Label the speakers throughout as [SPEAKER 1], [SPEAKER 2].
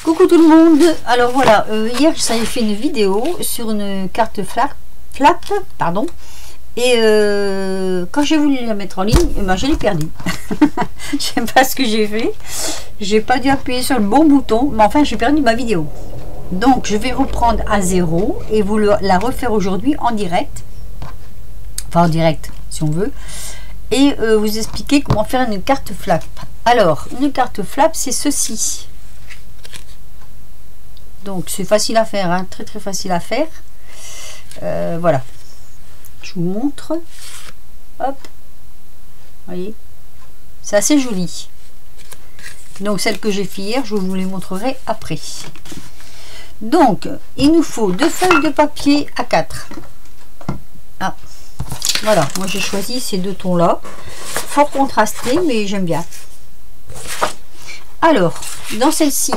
[SPEAKER 1] Coucou tout le monde. Alors voilà, hier j'avais fait une vidéo sur une carte flap, pardon, et quand j'ai voulu la mettre en ligne, eh ben, je l'ai perdue. Je sais pas ce que j'ai fait, j'ai pas dû appuyer sur le bon bouton, mais enfin j'ai perdu ma vidéo. Donc je vais reprendre à zéro et vous la refaire aujourd'hui en direct, enfin en direct si on veut, et vous expliquer comment faire une carte flap. Alors une carte flap, c'est ceci. Donc c'est facile à faire, hein, très très facile à faire. Voilà, je vous montre. Hop, voyez, c'est assez joli. Donc celle que j'ai fait hier, je vous les montrerai après. Donc il nous faut 2 feuilles de papier A4. Ah, voilà, moi j'ai choisi ces deux tons là, fort contrastés, mais j'aime bien. Alors dans celle-ci,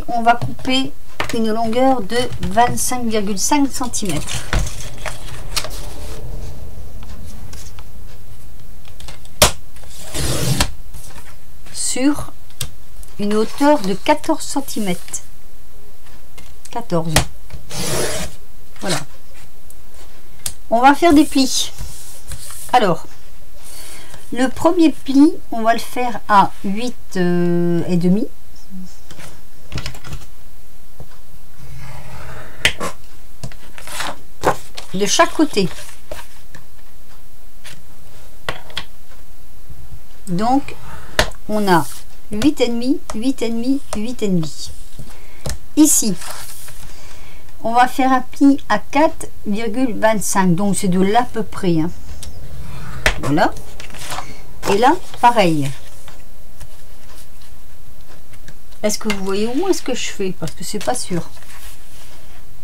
[SPEAKER 1] on va couper une longueur de 25,5 cm. Sur une hauteur de 14 cm. 14. Voilà. On va faire des plis. Alors, le premier pli, on va le faire à 8 et demi. De chaque côté. Donc on a 8,5, 8,5, 8,5. Ici on va faire un pli à 4,25, donc c'est de l'à peu près, hein. Voilà. Et là pareil. Est-ce que vous voyez au moins ce que je fais, parce que c'est pas sûr.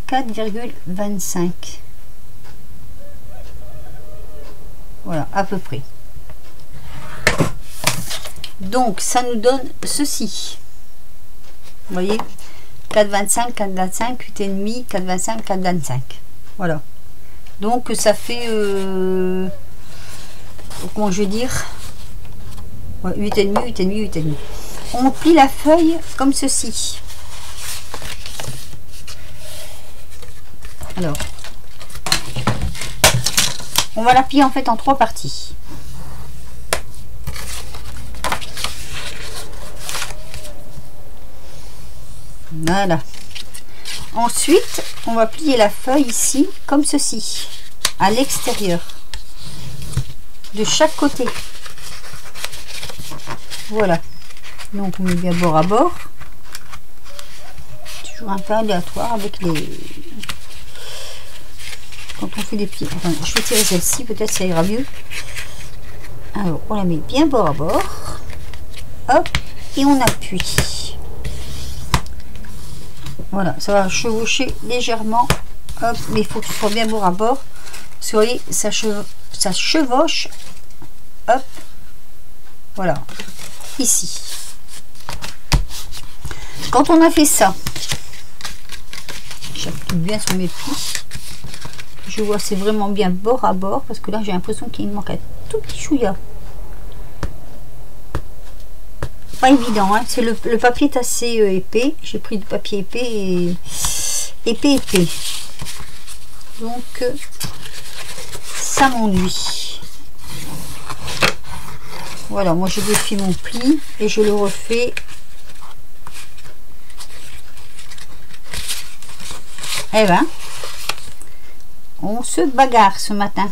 [SPEAKER 1] 4,25. Voilà, à peu près. Donc ça nous donne ceci. Vous voyez, 4,25, 4,25, 8,5, 4,25, 4,25. Voilà. Donc ça fait comment je vais dire, ouais, 8,5, 8,5, 8,5. On plie la feuille comme ceci. Alors, on va la plier en fait en 3 parties. Voilà. Ensuite, on va plier la feuille ici comme ceci, à l'extérieur, de chaque côté. Voilà. Donc on met bien bord à bord. Toujours un peu aléatoire avec les... Quand on fait des plis. Attendez, je vais tirer celle-ci, peut-être ça ira mieux. Alors on la met bien bord à bord. Hop, et on appuie. Voilà, ça va chevaucher légèrement. Hop, mais il faut que ce soit bien bord à bord. Parce que vous voyez, ça chevauche. Hop, voilà, ici. Quand on a fait ça, j'appuie bien sur mes plis. Je vois, c'est vraiment bien bord à bord, parce que là j'ai l'impression qu'il me manque un tout petit chouïa. Pas évident, hein. C'est le papier est assez épais. J'ai pris du papier épais et épais. Donc ça m'ennuie. Voilà, moi je défie mon pli et je le refais. Eh ben, on se bagarre ce matin.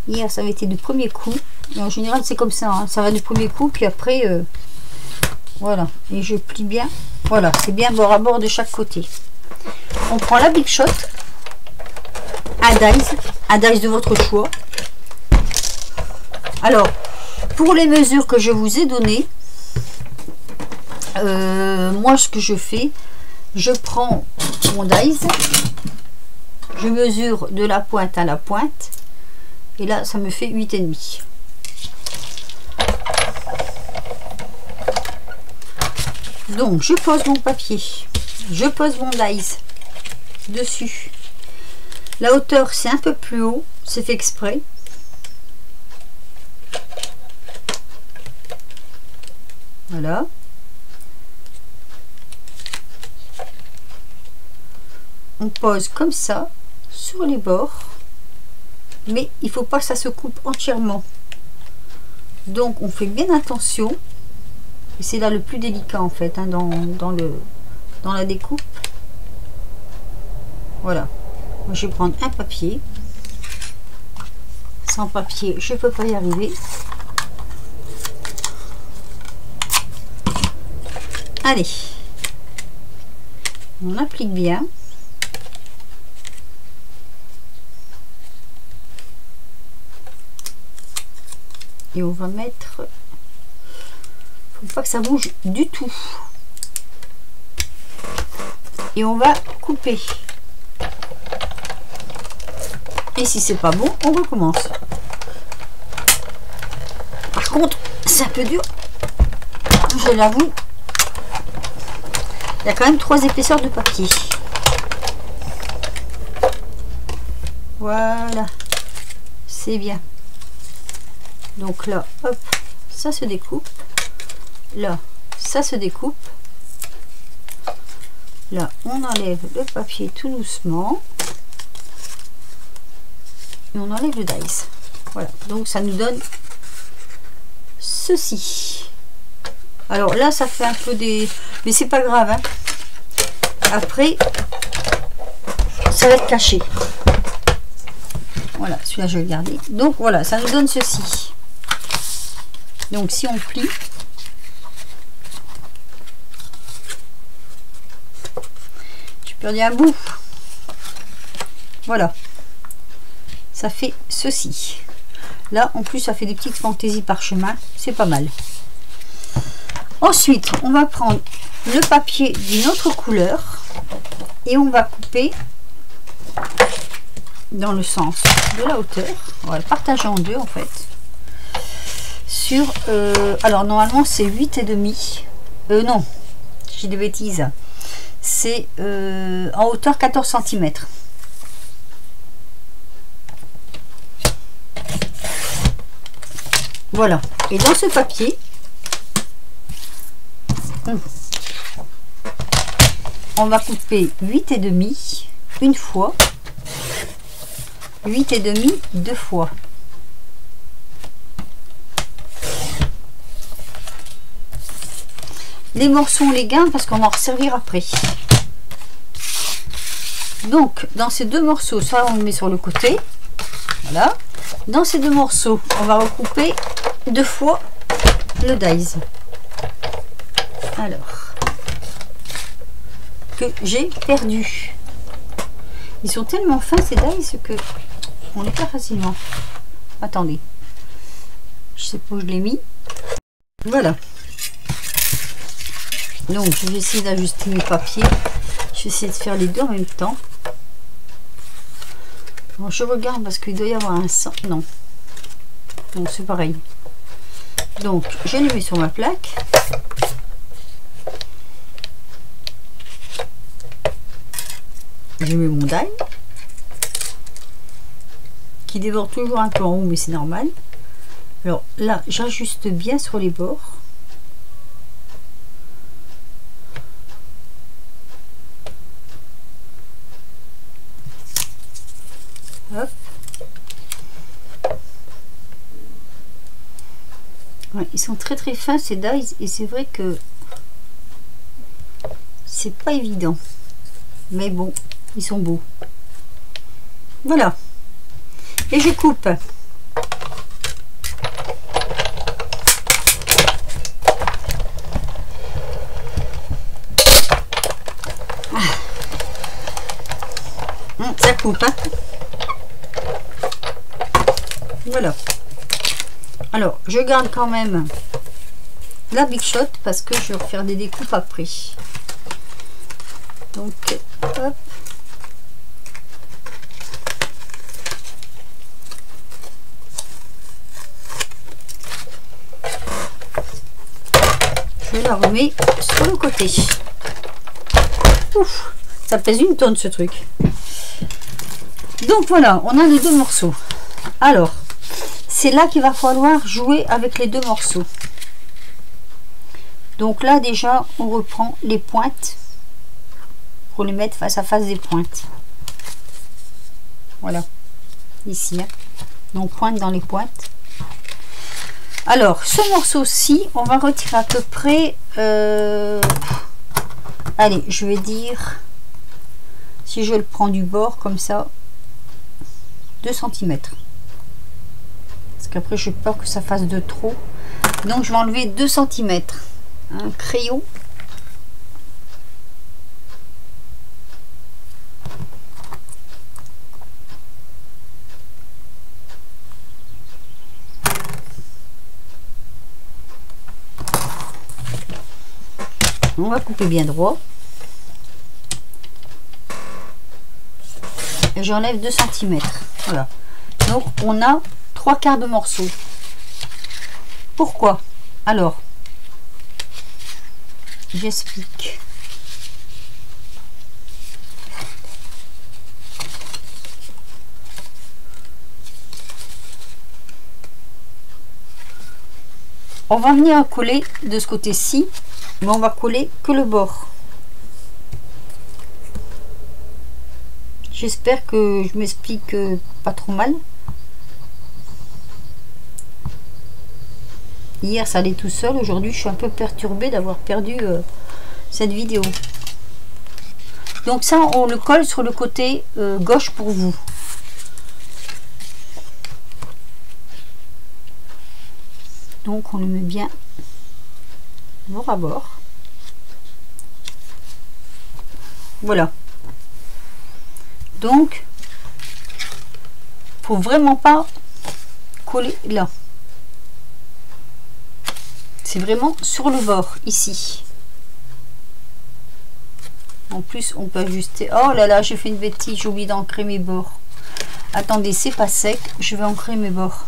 [SPEAKER 1] Hier, ça avait été du premier coup. Et en général, c'est comme ça, hein. Ça va du premier coup, puis après, voilà. Et je plie bien. Voilà, c'est bien bord à bord de chaque côté. On prend la Big Shot, un dice de votre choix. Alors, pour les mesures que je vous ai données, moi, ce que je fais, je prends mon dice, je mesure de la pointe à la pointe, et là ça me fait 8,5. Donc je pose mon papier, je pose mon dice dessus. La hauteur c'est un peu plus haut, c'est fait exprès. Voilà. On pose comme ça sur les bords, mais il faut pas que ça se coupe entièrement. Donc on fait bien attention. Et c'est là le plus délicat en fait, hein, dans la découpe. Voilà. Moi, je vais prendre un papier. Sans papier, je peux pas y arriver. Allez. On applique bien. Et on va mettre... Faut pas que ça bouge du tout. Et on va couper. Et si c'est pas bon, on recommence. Par contre, c'est un peu dur. Je l'avoue. Il y a quand même 3 épaisseurs de papier. Voilà. C'est bien. Donc là, hop, ça se découpe. Là, ça se découpe. Là, on enlève le papier tout doucement. Et on enlève le dies. Voilà, donc ça nous donne ceci. Alors là, ça fait un peu des... Mais c'est pas grave, hein. Après, ça va être caché. Voilà, celui-là, je vais le garder. Donc voilà, ça nous donne ceci. Donc si on plie, je perdais un bout. Voilà, ça fait ceci. Là en plus ça fait des petites fantaisies parchemin, c'est pas mal. Ensuite on va prendre le papier d'une autre couleur et on va couper dans le sens de la hauteur. On va le partager en deux en fait. Sur alors normalement c'est 8,5. Non, j'ai des bêtises. C'est en hauteur 14 cm. Voilà. Et dans ce papier, on va couper 8,5 une fois, 8,5 deux fois. Les morceaux on les garde parce qu'on va en resservir après. Donc dans ces deux morceaux, ça on le met sur le côté. Voilà. Dans ces deux morceaux, on va recouper deux fois le dies. Alors que j'ai perdu. Ils sont tellement fins ces dies que on les perd facilement. Attendez. Je sais pas où je l'ai mis. Voilà. Donc je vais essayer d'ajuster mes papiers. Je vais essayer de faire les deux en même temps. Bon, je regarde parce qu'il doit y avoir un sang. Non. Donc c'est pareil. Donc je les mets sur ma plaque. Je mets mon die. Qui déborde toujours un peu en haut, mais c'est normal. Alors là, j'ajuste bien sur les bords. Hop. Ouais, ils sont très très fins ces dies et c'est vrai que c'est pas évident, mais bon, ils sont beaux. Voilà, et je coupe. Ça coupe, hein. Voilà. Alors, je garde quand même la Big Shot parce que je vais refaire des découpes après. Donc, hop. Je la remets sur le côté. Ouf, ça pèse une tonne ce truc. Donc voilà, on a les deux morceaux. Alors, c'est là qu'il va falloir jouer avec les deux morceaux. Donc là déjà on reprend les pointes pour les mettre face à face des pointes. Voilà, ici, hein. Donc pointe dans les pointes. Alors ce morceau-ci, on va retirer à peu près, allez, je vais dire, si je le prends du bord comme ça, 2 cm. Parce qu'après j'ai peur que ça fasse de trop. Donc je vais enlever 2 cm. Un crayon. On va couper bien droit. Et j'enlève 2 cm. Voilà. Donc on a 3/4 de morceau. Pourquoi? Alors, j'explique. On va venir coller de ce côté-ci, mais on va coller que le bord. J'espère que je m'explique pas trop mal. Hier ça allait tout seul, aujourd'hui je suis un peu perturbée d'avoir perdu cette vidéo. Donc ça on le colle sur le côté gauche pour vous. Donc on le met bien bord à bord. Voilà. Donc faut vraiment pas coller là. C'est vraiment sur le bord ici. En plus on peut ajuster. Oh là là, j'ai fait une bêtise, j'ai oublié d'ancrer mes bords. Attendez, c'est pas sec, je vais ancrer mes bords.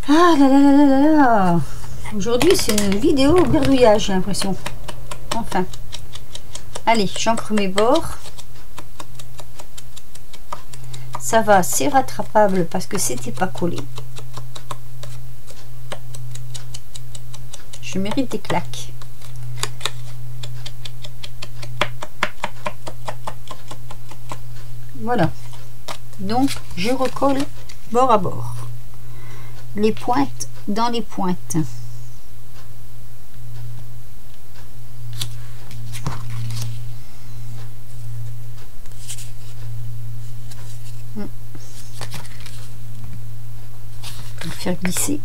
[SPEAKER 1] Ah là là là là là là. Aujourd'hui c'est une vidéo berdouillage, j'ai l'impression. Enfin. Allez, j'ancre mes bords. Ça va, c'est rattrapable parce que c'était pas collé. Je mérite des claques. Voilà. Donc, je recolle bord à bord. Les pointes dans les pointes. Faire glisser.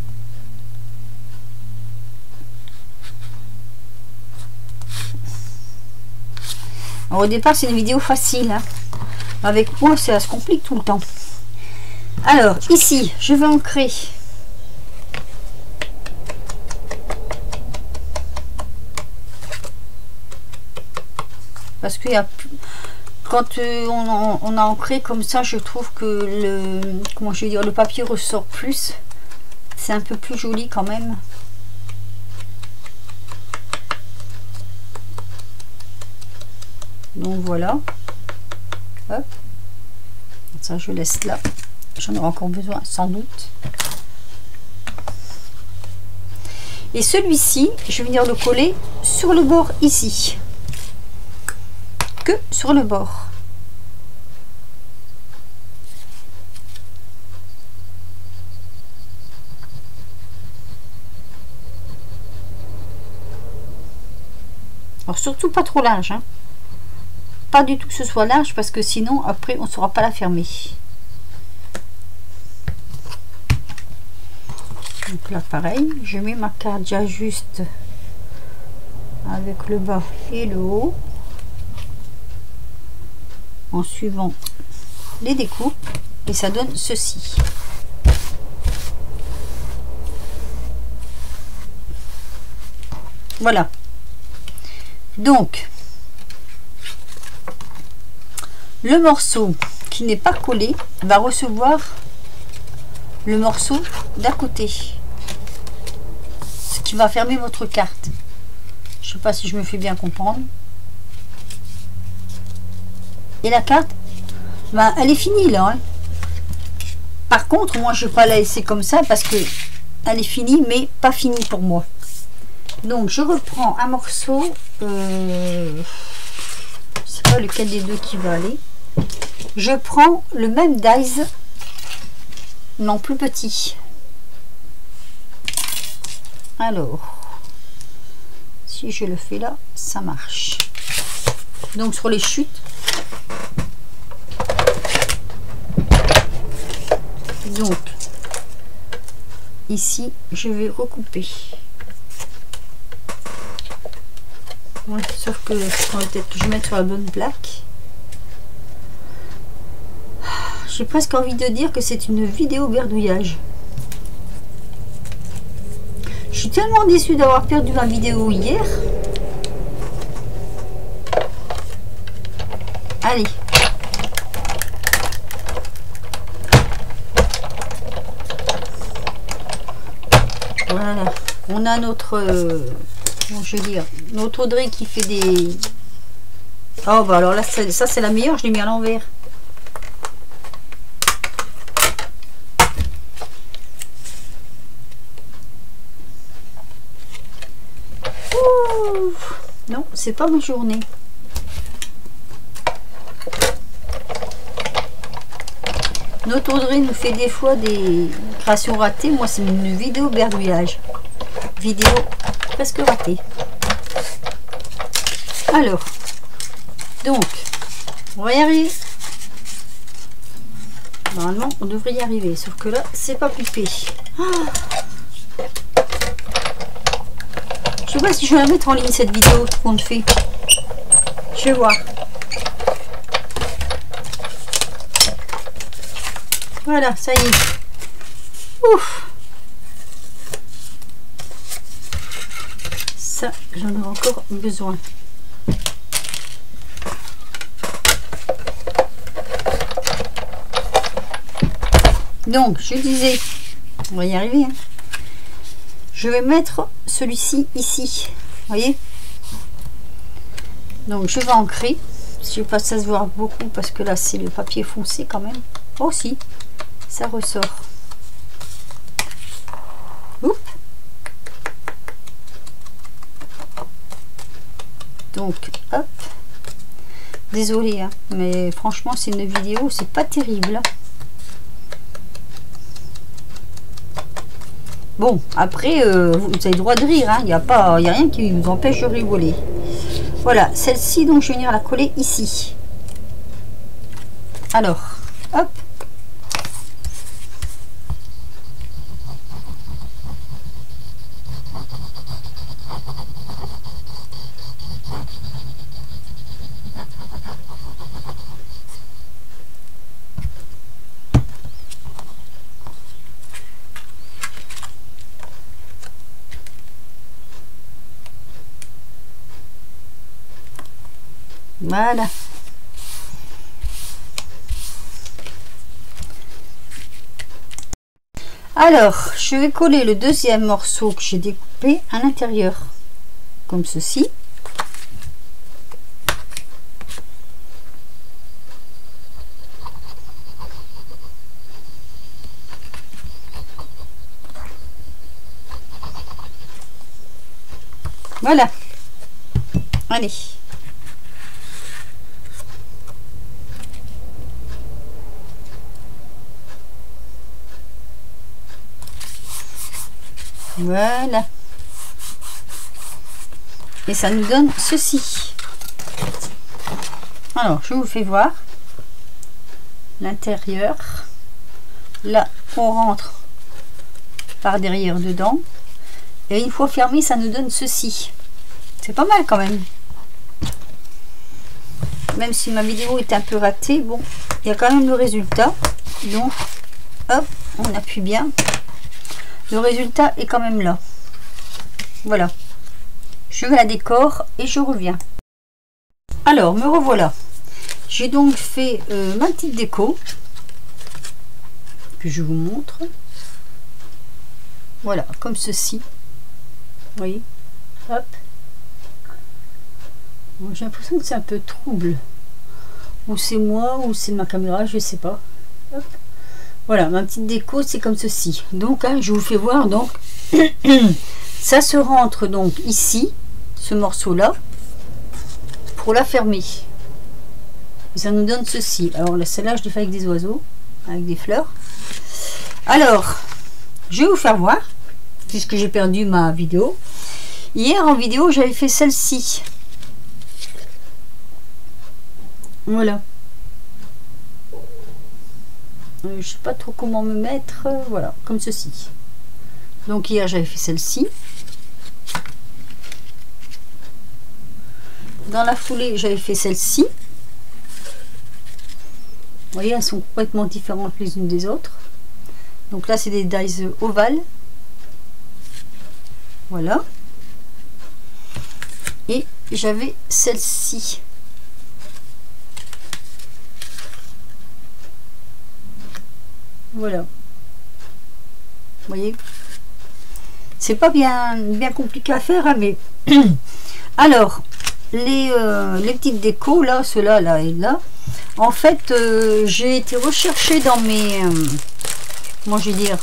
[SPEAKER 1] Alors, au départ c'est une vidéo facile, hein. Avec moi ça se complique tout le temps. Alors ici je vais ancrer parce qu'il y a quand on a ancré comme ça, je trouve que le, comment je vais dire, le papier ressort plus. C'est un peu plus joli quand même. Donc voilà. Hop. Ça je laisse là. J'en aurai encore besoin sans doute. Et celui-ci, je vais venir le coller sur le bord ici. Que sur le bord. Alors surtout pas trop large, hein. Pas du tout que ce soit large parce que sinon après on ne saura pas la fermer. Donc là pareil, je mets ma carte, j'ajuste avec le bas et le haut en suivant les découpes et ça donne ceci. Voilà. Donc le morceau qui n'est pas collé va recevoir le morceau d'à côté, ce qui va fermer votre carte. Je sais pas si je me fais bien comprendre. Et la carte, ben, elle est finie là, hein. Par contre moi je vais pas la laisser comme ça parce que elle est finie, mais pas finie pour moi. Donc je reprends un morceau, je sais pas lequel des deux qui va aller. Je prends le même dies, non plus petit. Alors, si je le fais là, ça marche. Donc sur les chutes, donc ici je vais recouper. Ouais, sauf que peut-être que je vais mettre sur la bonne plaque. J'ai presque envie de dire que c'est une vidéo berdouillage. Je suis tellement déçue d'avoir perdu ma vidéo hier. Allez. Voilà. On a notre... je veux dire, notre Audrey qui fait des... Oh bah alors là, ça c'est la meilleure, je l'ai mis à l'envers. Non, c'est pas ma journée. Notre Audrey nous fait des fois des créations ratées. Moi, c'est une vidéo berdouillage. Vidéo presque ratée. Alors, donc, on va y arriver. Normalement, on devrait y arriver. Sauf que là, c'est pas pipé. Je sais pas si je vais la mettre en ligne cette vidéo qu'on fait. Je vais voir. Voilà, ça y est. Ouf. Ça, j'en ai encore besoin. Donc, je disais, on va y arriver. Hein. Je vais mettre celui-ci ici. Vous voyez? Donc, je vais ancrer. Je ne sais pas si ça se voit beaucoup parce que là, c'est le papier foncé quand même. Oh, si, ça ressort. Oups. Donc, hop. Désolée, hein, mais franchement, c'est une vidéo, c'est pas terrible. Bon, après, vous avez le droit de rire, hein, il n'y a rien qui vous empêche de rigoler. Voilà, celle-ci, donc je vais venir la coller ici. Alors, hop. Voilà. Alors, je vais coller le deuxième morceau que j'ai découpé à l'intérieur, comme ceci. Voilà. Allez. Voilà. Et ça nous donne ceci. Alors, je vous fais voir l'intérieur. Là, on rentre par derrière dedans. Et une fois fermé, ça nous donne ceci. C'est pas mal quand même. Même si ma vidéo est un peu ratée, bon, il y a quand même le résultat. Donc, hop, on appuie bien. Le résultat est quand même là. Voilà. Je la décore et je reviens. Alors, me revoilà. J'ai donc fait ma petite déco. Que je vous montre. Voilà, comme ceci. Vous voyez? Hop. J'ai l'impression que c'est un peu trouble. Ou c'est moi, ou c'est ma caméra, je sais pas. Hop. Voilà, ma petite déco, c'est comme ceci. Donc, hein, je vous fais voir. Donc, ça se rentre donc ici, ce morceau-là, pour la fermer. Et ça nous donne ceci. Alors, celle-là, je l'ai fait avec des oiseaux, avec des fleurs. Alors, je vais vous faire voir, puisque j'ai perdu ma vidéo. Hier, en vidéo, j'avais fait celle-ci. Voilà. Je sais pas trop comment me mettre. Voilà, comme ceci. Donc, hier, j'avais fait celle-ci. Dans la foulée, j'avais fait celle-ci. Vous voyez, elles sont complètement différentes les unes des autres. Donc là, c'est des dies ovales. Voilà. Et j'avais celle-ci. Voilà. Vous voyez, c'est pas bien compliqué à faire, hein, mais alors les petites décos là, ceux-là là et là, en fait j'ai été rechercher dans mes comment je vais dire,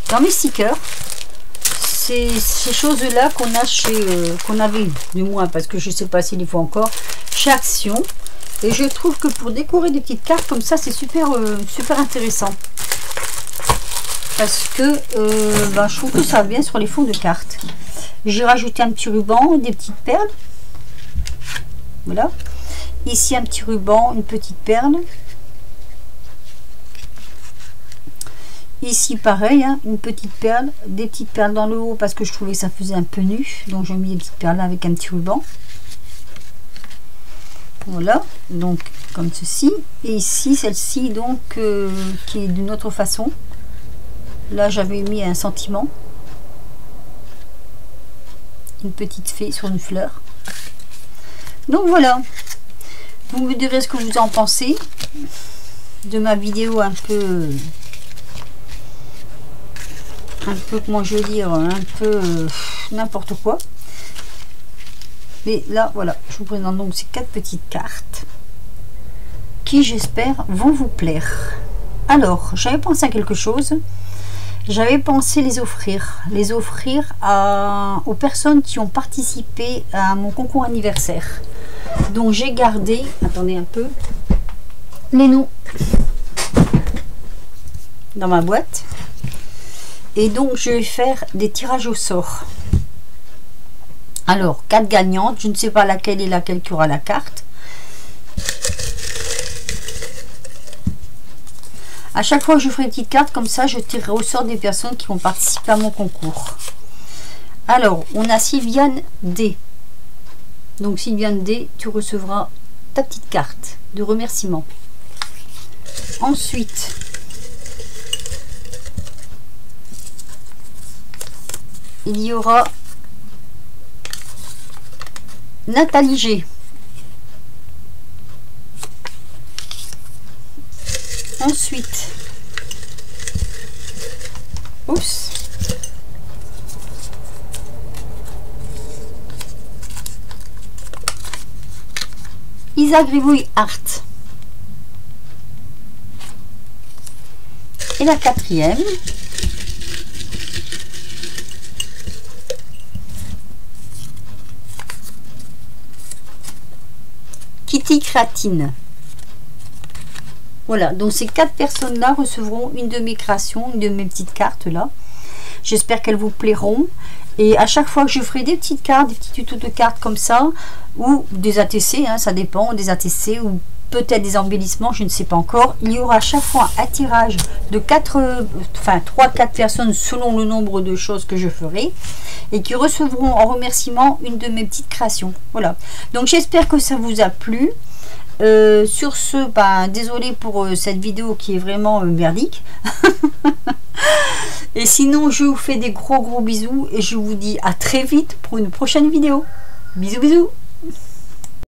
[SPEAKER 1] dans mes stickers, ces choses là qu'on a chez qu'on avait du moins, parce que je sais pas s'il faut encore, chez Action. Et je trouve que pour décorer des petites cartes comme ça, c'est super super intéressant. Parce que je trouve que ça va bien sur les fonds de cartes. J'ai rajouté un petit ruban, des petites perles. Voilà. Ici un petit ruban, une petite perle. Ici pareil, hein, une petite perle, des petites perles dans le haut parce que je trouvais que ça faisait un peu nu. Donc j'ai mis des petites perles là avec un petit ruban. Voilà, donc comme ceci. Et ici celle-ci donc qui est d'une autre façon. Là, j'avais mis un sentiment. Une petite fée sur une fleur. Donc voilà. Vous me direz ce que vous en pensez de ma vidéo un peu, comment je veux dire, un peu n'importe quoi. Mais là, voilà, je vous présente donc ces 4 petites cartes qui, j'espère, vont vous plaire. Alors, j'avais pensé à quelque chose. J'avais pensé les offrir aux personnes qui ont participé à mon concours anniversaire. Donc j'ai gardé, attendez un peu, les noms dans ma boîte. Et donc je vais faire des tirages au sort. Alors 4 gagnantes, je ne sais pas laquelle est laquelle qui aura la carte. À chaque fois que je ferai une petite carte comme ça, je tirerai au sort des personnes qui vont participer à mon concours. Alors, on a Sylviane D. Donc, Sylviane D, tu recevras ta petite carte de remerciement. Ensuite, il y aura Nathalie G. Ensuite, oups, Isa Gribouille Art. Et la 4e, Kitty Créatine. Voilà, donc ces 4 personnes-là recevront une de mes créations, une de mes petites cartes là. J'espère qu'elles vous plairont. Et à chaque fois que je ferai des petites cartes, des petits tutos de cartes comme ça, ou des ATC, hein, ça dépend, des ATC, ou peut-être des embellissements, je ne sais pas encore. Il y aura à chaque fois un tirage de 3-4 personnes selon le nombre de choses que je ferai. Et qui recevront en remerciement une de mes petites créations. Voilà, donc j'espère que ça vous a plu. Sur ce, désolé pour cette vidéo qui est vraiment merdique. Et sinon, je vous fais des gros bisous et je vous dis à très vite pour une prochaine vidéo. Bisous bisous.